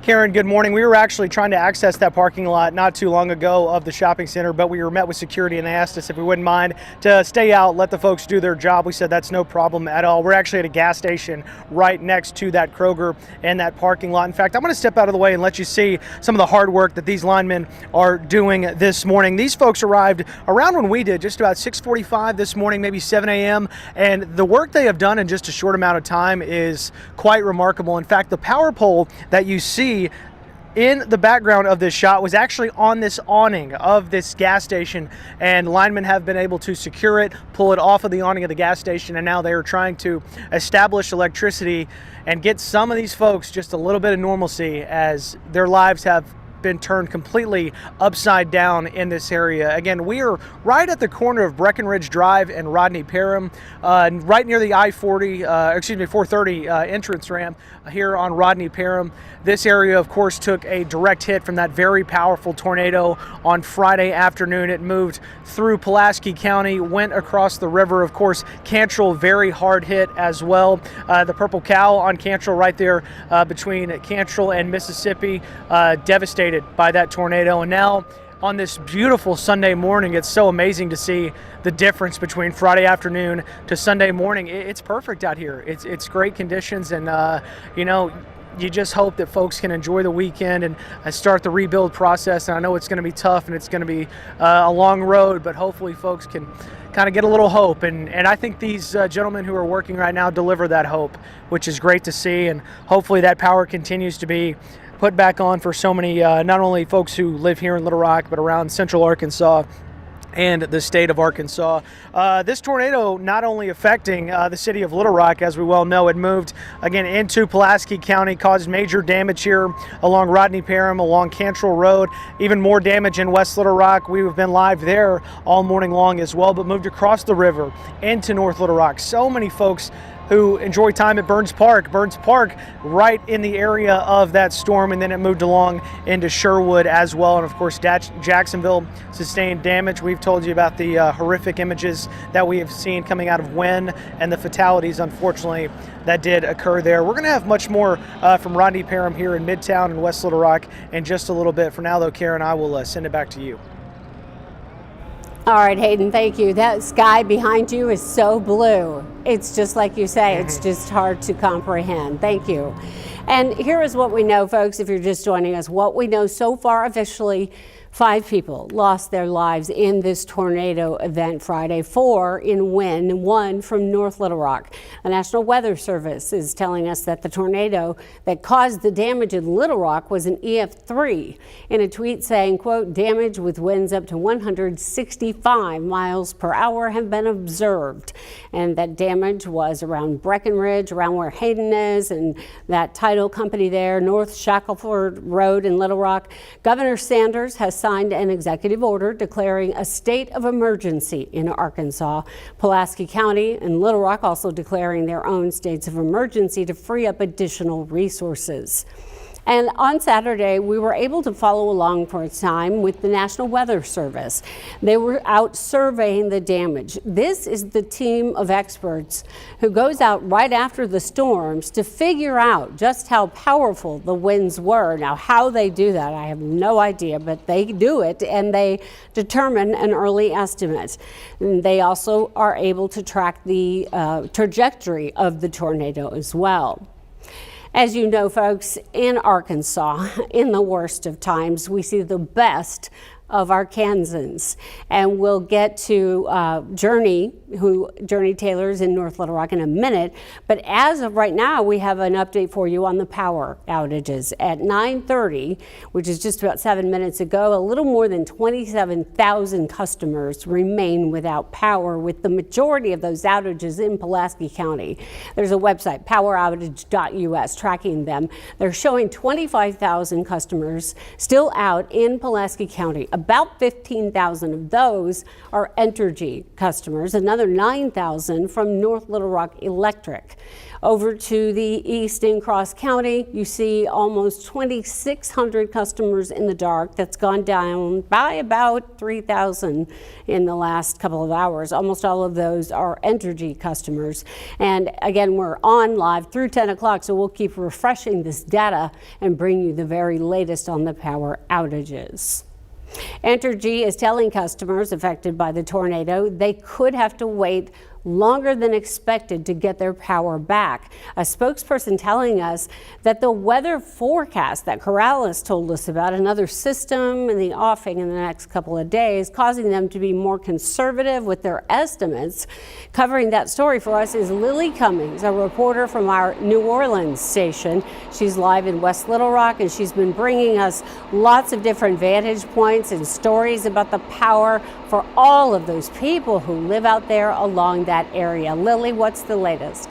Karen, good morning. We were actually trying to access that parking lot not too long ago of the shopping center, but we were met with security and they asked us if we wouldn't mind to stay out, let the folks do their job. We said that's no problem at all. We're actually at a gas station right next to that Kroger and that parking lot. In fact, I'm going to step out of the way and let you see some of the hard work that these linemen are doing this morning. These folks arrived around when we did, just about 6:45 this morning, maybe 7 a.m. And the work they have done in just a short amount of time is quite remarkable. In fact, the power pole that you see in the background of this shot was actually on this awning of this gas station, and linemen have been able to secure it, pull it off of the awning of the gas station, and now they are trying to establish electricity and get some of these folks just a little bit of normalcy as their lives have been turned completely upside down in this area. Again, we are right at the corner of Breckenridge Drive and Rodney Parham, right near the I-430 entrance ramp here on Rodney Parham. This area, of course, took a direct hit from that very powerful tornado on Friday afternoon. It moved through Pulaski County, went across the river. Of course, Cantrell very hard hit as well. The Purple Cow on Cantrell right there between Cantrell and Mississippi, devastated by that tornado. And now on this beautiful Sunday morning, it's so amazing to see the difference between Friday afternoon to Sunday morning. It's perfect out here. It's great conditions, and you know, you just hope that folks can enjoy the weekend and start the rebuild process. And I know it's going to be tough and it's going to be a long road, but hopefully folks can kind of get a little hope. And I think these gentlemen who are working right now deliver that hope, which is great to see. And hopefully that power continues to be put back on for so many, not only folks who live here in Little Rock, but around Central Arkansas and the state of Arkansas. This tornado not only affecting the city of Little Rock, as we well know, it moved again into Pulaski County, caused major damage here along Rodney Parham, along Cantrell Road, even more damage in West Little Rock. We've been live there all morning long as well, but moved across the river into North Little Rock. So many folks who enjoy time at Burns Park. Burns Park right in the area of that storm, and then it moved along into Sherwood as well. And of course, Jacksonville sustained damage. We've told you about the horrific images that we have seen coming out of Wynne and the fatalities, unfortunately, that did occur there. We're going to have much more from Rodney Parham here in Midtown and West Little Rock in just a little bit. For now, though, Karen, I will send it back to you. All right, Hayden, thank you. That sky behind you is so blue. It's just like you say, it's just hard to comprehend. Thank you. And here is what we know, folks, if you're just joining us. What we know so far officially, 5 people lost their lives in this tornado event Friday, 4 in Wynne, 1 from North Little Rock. The National Weather Service is telling us that the tornado that caused the damage in Little Rock was an EF3. In a tweet saying, quote, damage with winds up to 165 miles per hour have been observed. And that damage was around Breckenridge, around where Hayden is, and that title company there, North Shackelford Road in Little Rock. Governor Sanders has signed an executive order declaring a state of emergency in Arkansas. Pulaski County and Little Rock also declaring their own states of emergency to free up additional resources. And on Saturday, we were able to follow along for a time with the National Weather Service. They were out surveying the damage. This is the team of experts who goes out right after the storms to figure out just how powerful the winds were. Now, how they do that, I have no idea, but they do it and they determine an early estimate. And they also are able to track the trajectory of the tornado as well. As you know, folks, in Arkansas, in the worst of times, we see the best of Arkansans. And we'll get to Journey Taylor's in North Little Rock in a minute. But as of right now, we have an update for you on the power outages. At 9:30, which is just about 7 minutes ago, a little more than 27,000 customers remain without power, with the majority of those outages in Pulaski County. There's a website, poweroutage.us, tracking them. They're showing 25,000 customers still out in Pulaski County. About 15,000 of those are Entergy customers, another 9,000 from North Little Rock Electric. Over to the east in Cross County, you see almost 2,600 customers in the dark. That's gone down by about 3,000 in the last couple of hours. Almost all of those are Entergy customers. And again, we're on live through 10 o'clock, so we'll keep refreshing this data and bring you the very latest on the power outages. Entergy is telling customers affected by the tornado they could have to wait longer than expected to get their power back. A spokesperson telling us that the weather forecast that Corrales told us about, another system in the offing in the next couple of days, causing them to be more conservative with their estimates. Covering that story for us is Lily Cummings, a reporter from our New Orleans station. She's live in West Little Rock, and she's been bringing us lots of different vantage points and stories about the power for all of those people who live out there along that area. Lily, what's the latest?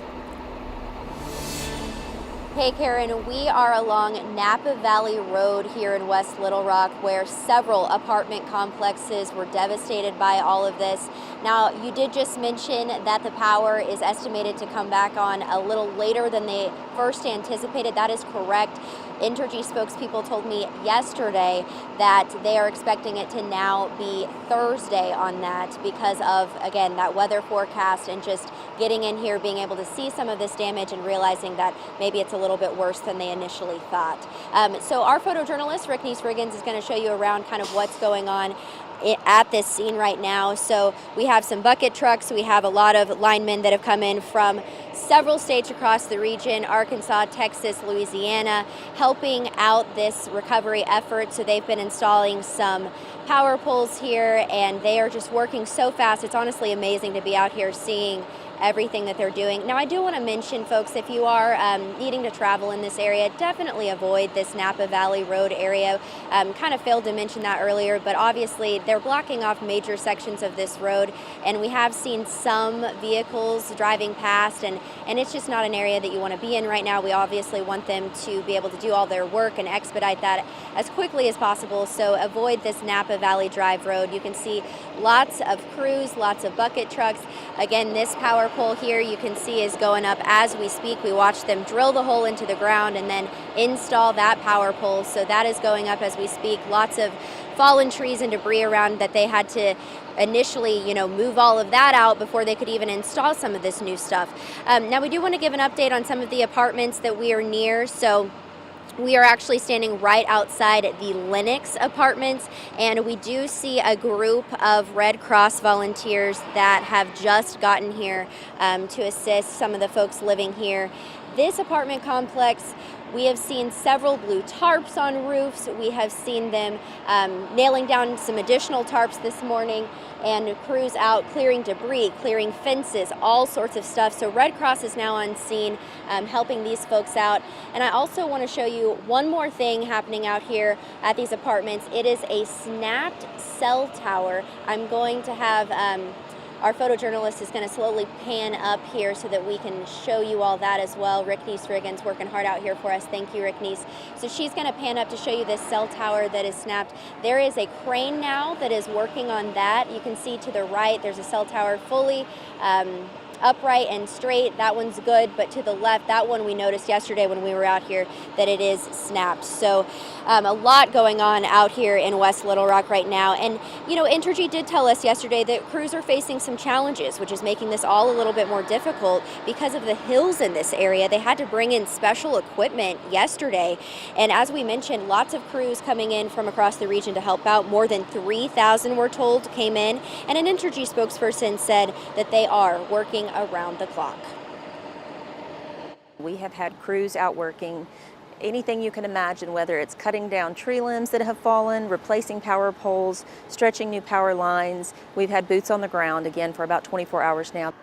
Hey Karen, we are along Napa Valley Road here in West Little Rock, where several apartment complexes were devastated by all of this. Now, you did just mention that the power is estimated to come back on a little later than they first anticipated. That is correct. Entergy spokespeople told me yesterday that they are expecting it to now be Thursday on that because of, again, that weather forecast and just getting in here, being able to see some of this damage and realizing that maybe it's a little bit worse than they initially thought. So our photojournalist, Rick Neese-Riggins, is going to show you around kind of what's going on at this scene right now. So we have some bucket trucks. We have a lot of linemen that have come in from several states across the region, Arkansas, Texas, Louisiana, helping out this recovery effort. So they've been installing some power poles here, and they are just working so fast. It's honestly amazing to be out here seeing everything that they're doing. Now, I do want to mention, folks, if you are needing to travel in this area, definitely avoid this Napa Valley Road area. Kind of failed to mention that earlier, but obviously they're blocking off major sections of this road, and we have seen some vehicles driving past, and it's just not an area that you want to be in right now. We obviously want them to be able to do all their work and expedite that as quickly as possible, so avoid this Napa Valley Drive road. You can see lots of crews, lots of bucket trucks. Again, this power pole here you can see is going up as we speak. We watched them drill the hole into the ground and then install that power pole. So that is going up as we speak. Lots of fallen trees and debris around that they had to initially, move all of that out before they could even install some of this new stuff. Now we do want to give an update on some of the apartments that we are near. So we are actually standing right outside the Lennox apartments, and we do see a group of Red Cross volunteers that have just gotten here to assist some of the folks living here. This apartment complex, we have seen several blue tarps on roofs. We have seen them nailing down some additional tarps this morning, and crews out clearing debris, clearing fences, all sorts of stuff. So Red Cross is now on scene helping these folks out. And I also want to show you one more thing happening out here at these apartments. It is a snapped cell tower. I'm going to have our photojournalist is going to slowly pan up here so that we can show you all that as well. Rick Neese-Riggins working hard out here for us. Thank you, Rick Neese. So she's going to pan up to show you this cell tower that is snapped. There is a crane now that is working on that. You can see to the right, there's a cell tower fully upright and straight. That one's good, but to the left, that one we noticed yesterday when we were out here that it is snapped. So a lot going on out here in West Little Rock right now. And, Entergy did tell us yesterday that crews are facing some challenges, which is making this all a little bit more difficult because of the hills in this area. They had to bring in special equipment yesterday. And as we mentioned, lots of crews coming in from across the region to help out. More than 3,000, we're told, came in. And an Entergy spokesperson said that they are working around the clock. We have had crews out working anything you can imagine, whether it's cutting down tree limbs that have fallen, replacing power poles, stretching new power lines. We've had boots on the ground again for about 24 hours now.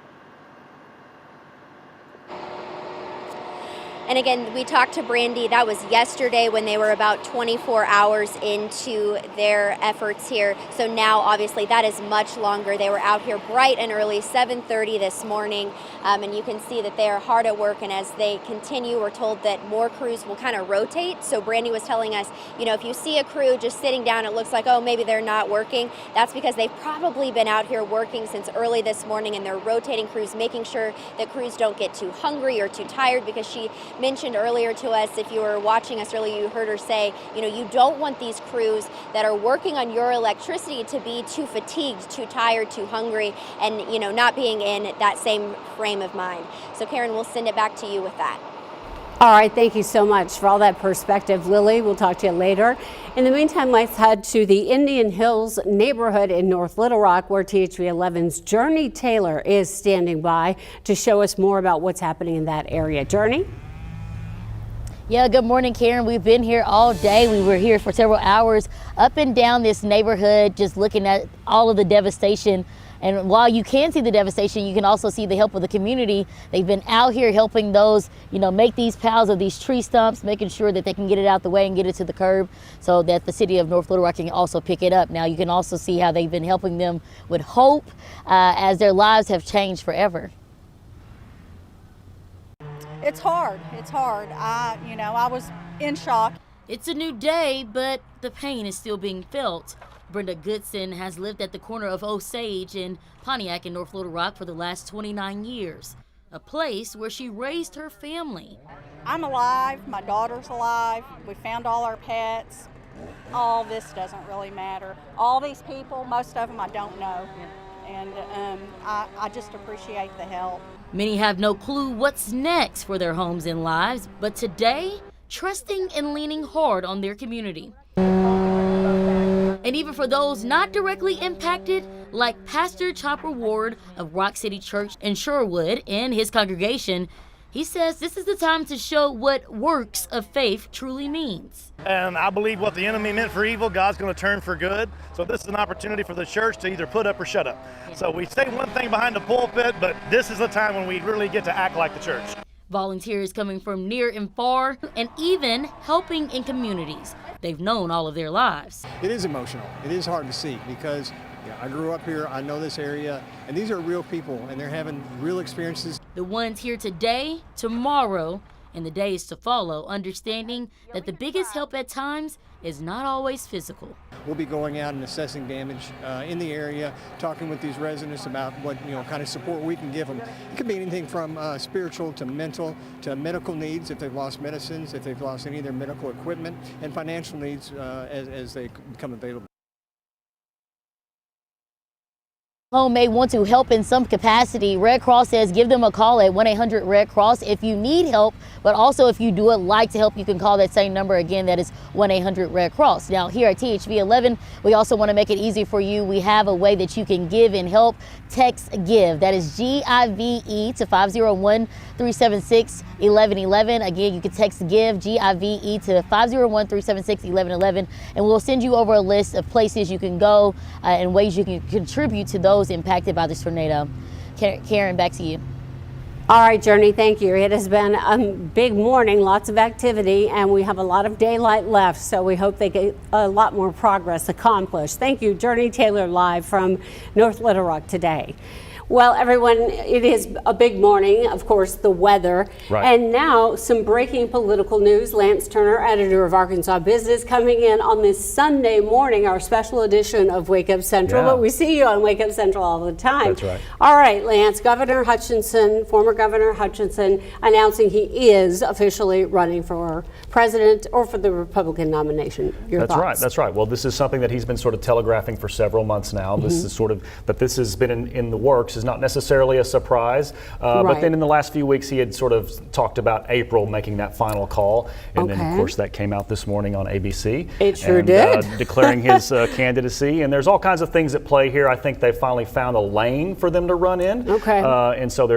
And again, we talked to Brandy, that was yesterday when they were about 24 hours into their efforts here. So now, obviously, that is much longer. They were out here bright and early, 7:30 this morning, and you can see that they are hard at work. And as they continue, we're told that more crews will kind of rotate. So Brandy was telling us, if you see a crew just sitting down, it looks like, oh, maybe they're not working. That's because they've probably been out here working since early this morning, and they're rotating crews, making sure that crews don't get too hungry or too tired, because she mentioned earlier to us, if you were watching us earlier, you heard her say, you don't want these crews that are working on your electricity to be too fatigued, too tired, too hungry, and, not being in that same frame of mind. So Karen, we'll send it back to you with that. All right, thank you so much for all that perspective, Lily. We'll talk to you later. In the meantime, let's head to the Indian Hills neighborhood in North Little Rock, where THV 11's Journey Taylor is standing by to show us more about what's happening in that area. Journey? Yeah, good morning, Karen. We've been here all day. We were here for several hours up and down this neighborhood, just looking at all of the devastation. And while you can see the devastation, you can also see the help of the community. They've been out here helping those, make these piles of these tree stumps, making sure that they can get it out the way and get it to the curb so that the city of North Little Rock can also pick it up. Now, you can also see how they've been helping them with hope as their lives have changed forever. It's hard. It's hard. I was in shock. It's a new day, but the pain is still being felt. Brenda Goodson has lived at the corner of Osage and Pontiac in North Little Rock for the last 29 years, a place where she raised her family. I'm alive. My daughter's alive. We found all our pets. All this doesn't really matter. All these people, most of them I don't know. And I just appreciate the help. Many have no clue what's next for their homes and lives, but today, trusting and leaning hard on their community. And even for those not directly impacted, like Pastor Chopper Ward of Rock City Church in Sherwood and his congregation, he says this is the time to show what works of faith truly means. And I believe what the enemy meant for evil, God's going to turn for good. So this is an opportunity for the church to either put up or shut up. So we say one thing behind the pulpit, but this is the time when we really get to act like the church. Volunteers coming from near and far, and even helping in communities they've known all of their lives. It is emotional. It is hard to see because I grew up here, I know this area, and these are real people, and they're having real experiences. The ones here today, tomorrow, and the days to follow, understanding that the biggest help at times is not always physical. We'll be going out and assessing damage in the area, talking with these residents about what kind of support we can give them. It could be anything from spiritual to mental to medical needs if they've lost medicines, if they've lost any of their medical equipment, and financial needs as they become available. Home may want to help in some capacity. Red Cross says give them a call at 1-800-RED-CROSS if you need help, but also if you would like to help, you can call that same number again. That is 1-800-RED-CROSS. Now here at THV 11, we also want to make it easy for you. We have a way that you can give and help. Text GIVE. That is GIVE to 501-376-1111. Again, you can text GIVE, GIVE to 501-376-1111, and we'll send you over a list of places you can go and ways you can contribute to those impacted by this tornado. Karen, back to you. All right, Journey, thank you. It has been a big morning, lots of activity, and we have a lot of daylight left, so we hope they get a lot more progress accomplished. Thank you, Journey Taylor, live from North Little Rock today. Well, everyone, it is a big morning, of course, the weather. Right. And now some breaking political news. Lance Turner, editor of Arkansas Business, coming in on this Sunday morning, our special edition of Wake Up Central. Yeah. But we see you on Wake Up Central all the time. That's right. All right, Lance, Governor Hutchinson, former Governor Hutchinson, announcing he is officially running for president or for the Republican nomination. Your That's thoughts? right. That's right. Well, this is something that he's been sort of telegraphing for several months now. This is sort of, but this has been in the works. Is not necessarily a surprise, but then in the last few weeks he had sort of talked about April making that final call, and then of course that came out this morning on ABC. It sure did. Declaring his candidacy, and there's all kinds of things at play here. I think they finally found a lane for them to run in. Okay. And so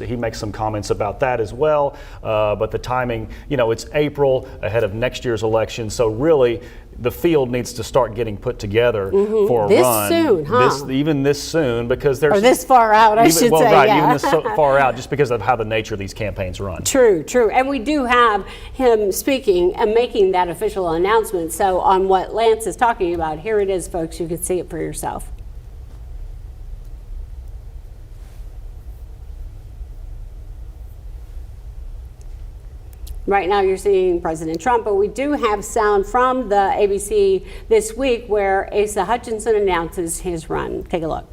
he makes some comments about that as well. But the timing, it's April ahead of next year's election, so really the field needs to start getting put together for a run. This soon, huh? Even this soon, because there's... Or this far out, I should say, right, yeah. even this far out, just because of how the nature of these campaigns run. True. And we do have him speaking and making that official announcement. So on what Lance is talking about, here it is, folks. You can see it for yourself. Right now you're seeing President Trump, but we do have sound from the ABC this week where Asa Hutchinson announces his run. Take a look.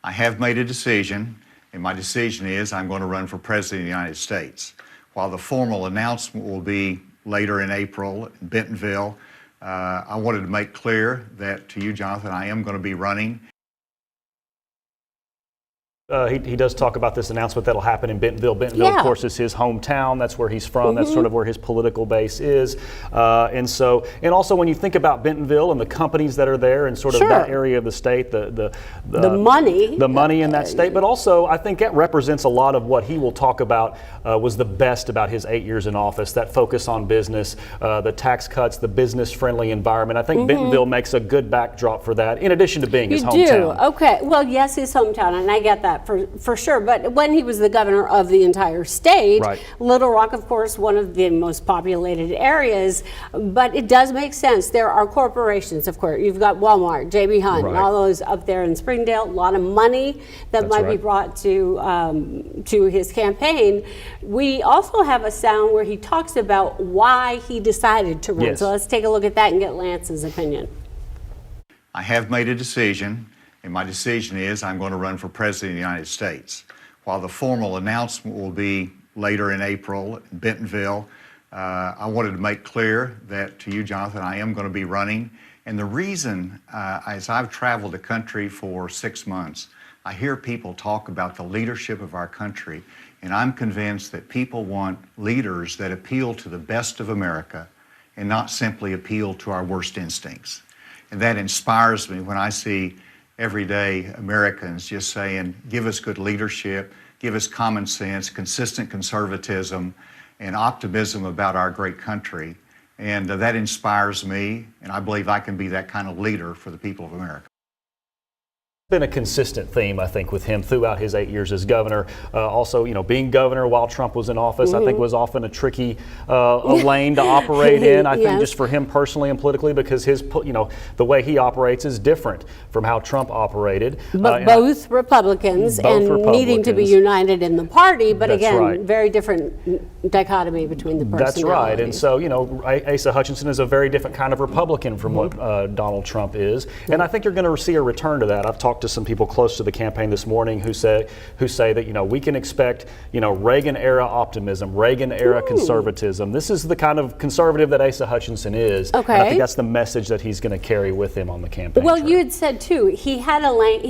I have made a decision, and my decision is I'm going to run for President of the United States. While the formal announcement will be later in April in Bentonville, I wanted to make clear that to you, Jonathan, I am going to be running. He does talk about this announcement that'll happen in Bentonville. Bentonville, Yeah. of course, is his hometown. That's where he's from. That's sort of where his political base is. And also when you think about Bentonville and the companies that are there and sort of Sure. that area of the state, the money in that state, but also I think that represents a lot of what he will talk about was the best about his 8 years in office, that focus on business, the tax cuts, the business-friendly environment. I think Bentonville makes a good backdrop for that, in addition to being his hometown. Do. Okay. Well, yes, his hometown, and I get that for sure. But when he was the governor of the entire state, Right. Little Rock, of course, one of the most populated areas. But it does make sense. There are corporations, of course. You've got Walmart, J.B. Hunt, Right. all those up there in Springdale. A lot of money that That's might be right. brought to his campaign. We also have a sound where he talks about why he decided to run. Yes. So let's take a look at that and get Lance's opinion. I have made a decision, and my decision is I'm going to run for President of the United States. While the formal announcement will be later in April in Bentonville, I wanted to make clear that to you, Jonathan, I am going to be running. And the reason, as I've traveled the country for 6 months, I hear people talk about the leadership of our country, and I'm convinced that people want leaders that appeal to the best of America and not simply appeal to our worst instincts. And that inspires me when I see everyday Americans just saying, give us good leadership, give us common sense, consistent conservatism, and optimism about our great country. And that inspires me, and I believe I can be that kind of leader for the people of America. Been a consistent theme, I think, with him throughout his 8 years as governor. Also, being governor while Trump was in office, I think was often a tricky lane to operate in. I think just for him personally and politically, because the way he operates is different from how Trump operated. But both Republicans and needing to be united in the party, but That's again, right. very different dichotomy between the personalities. That's right. And so, Asa Hutchinson is a very different kind of Republican from what Donald Trump is. And I think you're going to see a return to that. I've talked to some people close to the campaign this morning who say that, we can expect, Reagan-era optimism, Reagan-era conservatism. This is the kind of conservative that Asa Hutchinson is. Okay. And I think that's the message that he's going to carry with him on the campaign Well, trail. you had said too, he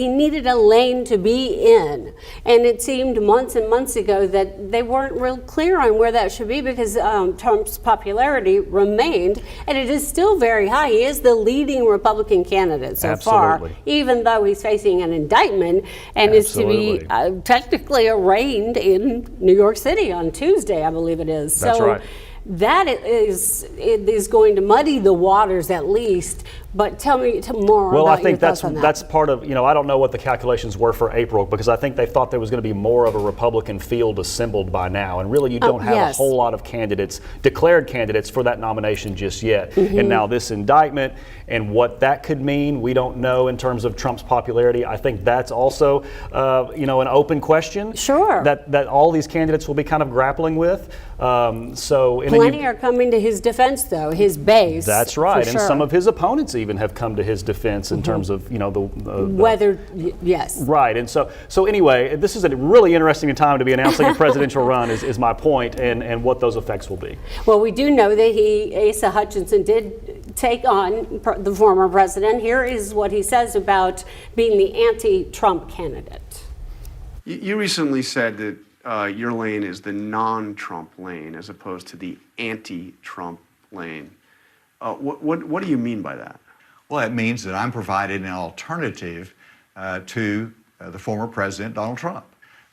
needed a lane to be in. And it seemed months and months ago that they weren't real clear on where that should be because Trump's popularity remained, and it is still very high. He is the leading Republican candidate so far, even though he's facing an indictment and is to be technically arraigned in New York City on Tuesday, I believe it is. That's so right. That is going to muddy the waters at least. But tell me more Well, about I think your thoughts on that. that's part of, I don't know what the calculations were for April because I think they thought there was going to be more of a Republican field assembled by now. And really, you don't have a whole lot of declared candidates for that nomination just yet. And now this indictment and what that could mean, we don't know in terms of Trump's popularity. I think that's also, an open question. Sure. That all these candidates will be kind of grappling with. Plenty are coming to his defense, though, his base. That's right. For And sure. some of his opponents even have come to his defense in terms of, whether, yes. Right. And so anyway, this is a really interesting time to be announcing a presidential run is my point and what those effects will be. Well, we do know that Asa Hutchinson did take on the former president. Here is what he says about being the anti-Trump candidate. You recently said that your lane is the non-Trump lane as opposed to the anti-Trump lane. What do you mean by that? Well, it means that I'm providing an alternative to the former president, Donald Trump.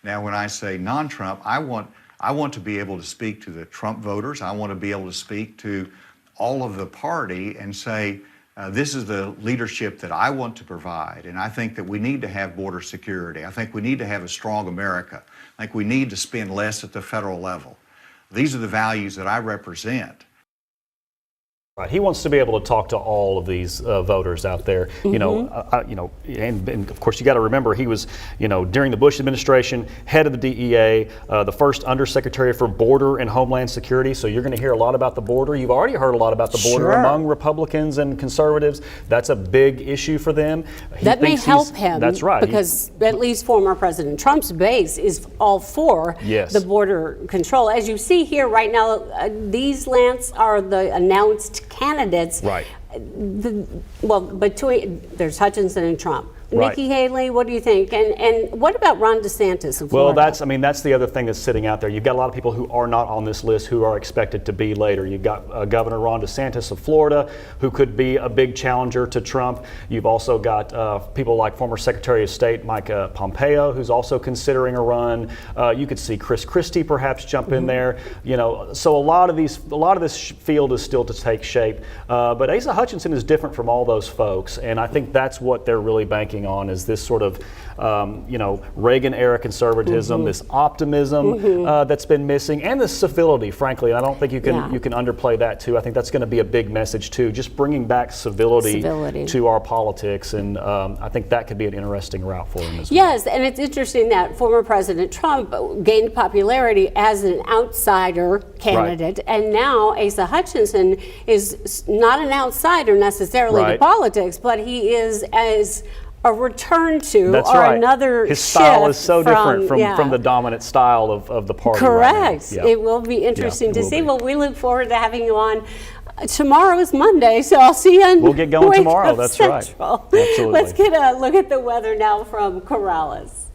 Now, when I say non-Trump, I want to be able to speak to the Trump voters. I want to be able to speak to all of the party and say, this is the leadership that I want to provide. And I think that we need to have border security. I think we need to have a strong America. I think we need to spend less at the federal level. These are the values that I represent. Right. He wants to be able to talk to all of these voters out there, and of course you got to remember he was, during the Bush administration, head of the DEA, the first undersecretary for Border and Homeland Security. So you're going to hear a lot about the border. You've already heard a lot about the border among Republicans and conservatives. That's a big issue for them. That may help him. That's right. Because at least former President Trump's base is all for the border control. As you see here right now, these, Lance, are the announced candidates. Right. There's Hutchinson and Trump. Right. Nikki Haley, what do you think? And what about Ron DeSantis in Well, Florida? that's the other thing that's sitting out there. You've got a lot of people who are not on this list who are expected to be later. You've got Governor Ron DeSantis of Florida, who could be a big challenger to Trump. You've also got people like former Secretary of State Mike Pompeo, who's also considering a run. You could see Chris Christie perhaps jump in there. You know, so a lot of this field is still to take shape. But Asa Hutchinson is different from all those folks, and I think that's what they're really banking on, is this sort of Reagan-era conservatism, this optimism that's been missing, and the civility, frankly. And I don't think you can underplay that too. I think that's going to be a big message too, just bringing back civility to our politics, and I think that could be an interesting route for him as well. Yes, and it's interesting that former President Trump gained popularity as an outsider candidate, and now Asa Hutchinson is not an outsider necessarily to politics, but he is as a return to another His style is so different from from the dominant style of the party. Correct. Right now. It will be interesting to see. Well, we look forward to having you on. Tomorrow is Monday, so I'll see you in We'll get going Wake tomorrow. Up That's Central. right. Absolutely. Let's get a look at the weather now from Corrales.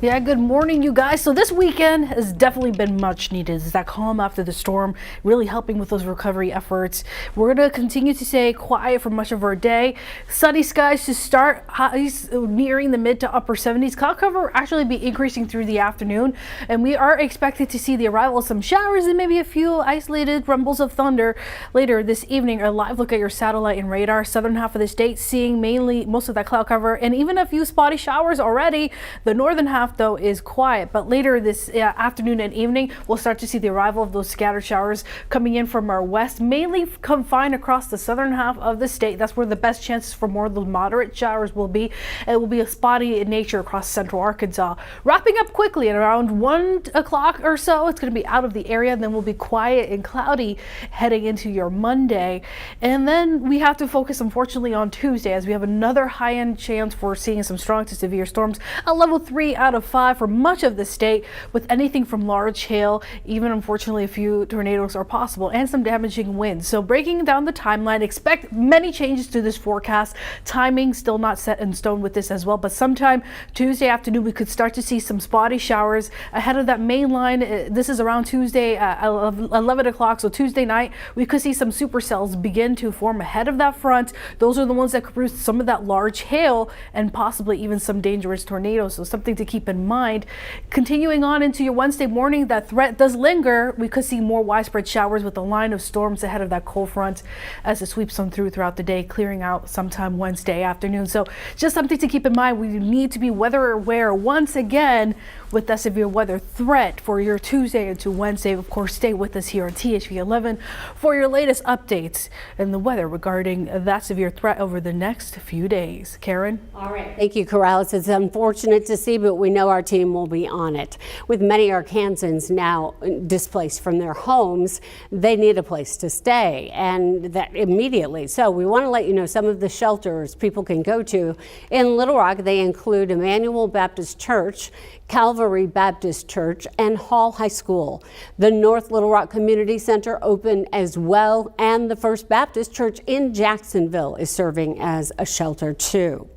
Yeah, good morning, you guys. So this weekend has definitely been much needed. It's that calm after the storm, really helping with those recovery efforts. We're going to continue to stay quiet for much of our day. Sunny skies to start, highs nearing the mid to upper 70s. Cloud cover will actually be increasing through the afternoon, and we are expected to see the arrival of some showers and maybe a few isolated rumbles of thunder later this evening. A live look at your satellite and radar. Southern half of the state seeing mainly most of that cloud cover and even a few spotty showers already. The northern half though is quiet, but later this afternoon and evening we'll start to see the arrival of those scattered showers coming in from our west, mainly confined across the southern half of the state. That's where the best chances for more of those moderate showers will be. It will be a spotty in nature across central Arkansas. Wrapping up quickly at around 1 o'clock or so, it's going to be out of the area, and then we'll be quiet and cloudy heading into your Monday. And then we have to focus unfortunately on Tuesday, as we have another high-end chance for seeing some strong to severe storms, a level 3 out of 5 for much of the state, with anything from large hail, even unfortunately a few tornadoes are possible, and some damaging winds. So breaking down the timeline, expect many changes to this forecast. Timing still not set in stone with this as well, but sometime Tuesday afternoon we could start to see some spotty showers ahead of that main line. This is around Tuesday at 11 o'clock, so Tuesday night we could see some supercells begin to form ahead of that front. Those are the ones that could produce some of that large hail and possibly even some dangerous tornadoes, so something to keep in mind. Continuing on into your Wednesday morning, that threat does linger. We could see more widespread showers with a line of storms ahead of that cold front as it sweeps on through throughout the day, clearing out sometime Wednesday afternoon. So just something to keep in mind. We need to be weather aware once again with that severe weather threat for your Tuesday into Wednesday. Of course, stay with us here on THV 11 for your latest updates in the weather regarding that severe threat over the next few days. Karen? All right. Thank you, Corrales. It's unfortunate to see, but we know our team will be on it. With many Arkansans now displaced from their homes, they need a place to stay, and that immediately. So we want to let you know some of the shelters people can go to. In Little Rock, they include Emmanuel Baptist Church, Calvary Baptist Church, and Hall High School. The North Little Rock Community Center opened as well, and the First Baptist Church in Jacksonville is serving as a shelter too.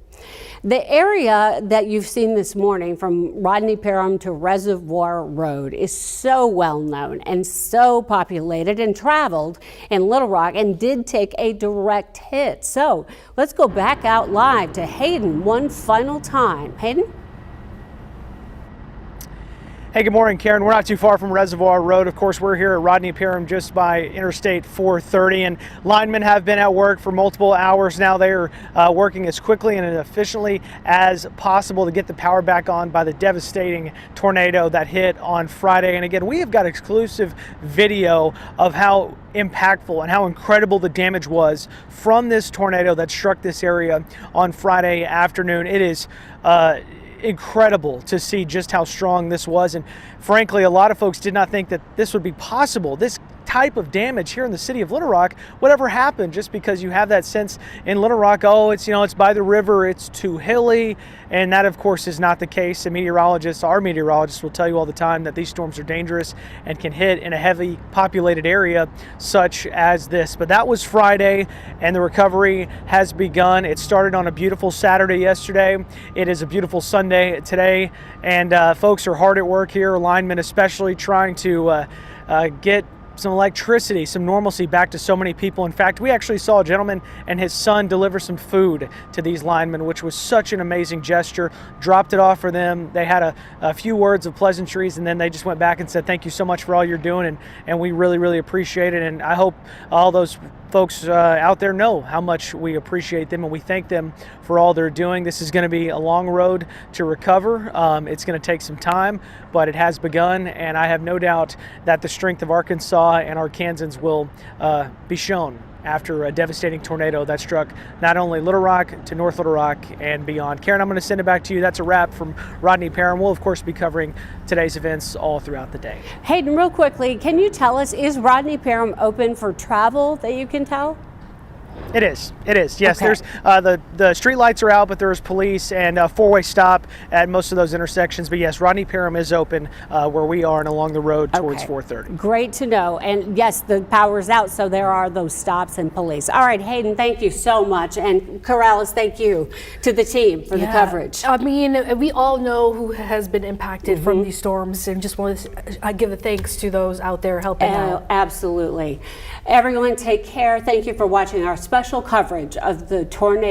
The area that you've seen this morning from Rodney Parham to Reservoir Road is so well known and so populated and traveled in Little Rock, and did take a direct hit. So let's go back out live to Hayden one final time. Hayden? Hey, good morning, Karen. We're not too far from Reservoir Road. Of course, we're here at Rodney Parham, just by Interstate 430, and linemen have been at work for multiple hours now. They are working as quickly and as efficiently as possible to get the power back on by the devastating tornado that hit on Friday. And again, we have got exclusive video of how impactful and how incredible the damage was from this tornado that struck this area on Friday afternoon. It is incredible to see just how strong this was, and frankly a lot of folks did not think that this would be possible. This type of damage here in the city of Little Rock would ever happen, just because you have that sense in Little Rock, oh, it's, you know, it's by the river, it's too hilly, and that of course is not the case. And our meteorologists will tell you all the time that these storms are dangerous and can hit in a heavy populated area such as this. But that was Friday, and the recovery has begun. It started on a beautiful Saturday yesterday. It is a beautiful Sunday today, and folks are hard at work here, linemen especially, trying to get some electricity, some normalcy back to so many people. In fact, we actually saw a gentleman and his son deliver some food to these linemen, which was such an amazing gesture. Dropped it off for them. They had a few words of pleasantries, and then they just went back and said, thank you so much for all you're doing, and we really, really appreciate it. And I hope all those folks out there know how much we appreciate them, and we thank them for all they're doing. This is going to be a long road to recover. It's going to take some time, but it has begun, and I have no doubt that the strength of Arkansas and Arkansans will be shown after a devastating tornado that struck not only Little Rock to North Little Rock and beyond. Karen, I'm going to send it back to you. That's a wrap from Rodney Parham. We'll, of course, be covering today's events all throughout the day. Hayden, real quickly, can you tell us, is Rodney Parham open for travel that you can tell? It is. Yes, Okay. there's the street lights are out, but there's police and a four-way stop at most of those intersections. But yes, Rodney Parham is open where we are and along the road towards 430. Great to know. And yes, the power's out, so there are those stops and police. All right, Hayden, thank you so much. And Corrales, thank you to the team for the coverage. I mean, we all know who has been impacted from these storms, and just want to give a thanks to those out there helping out. Absolutely. Everyone take care. Thank you for watching our special coverage of the tornado.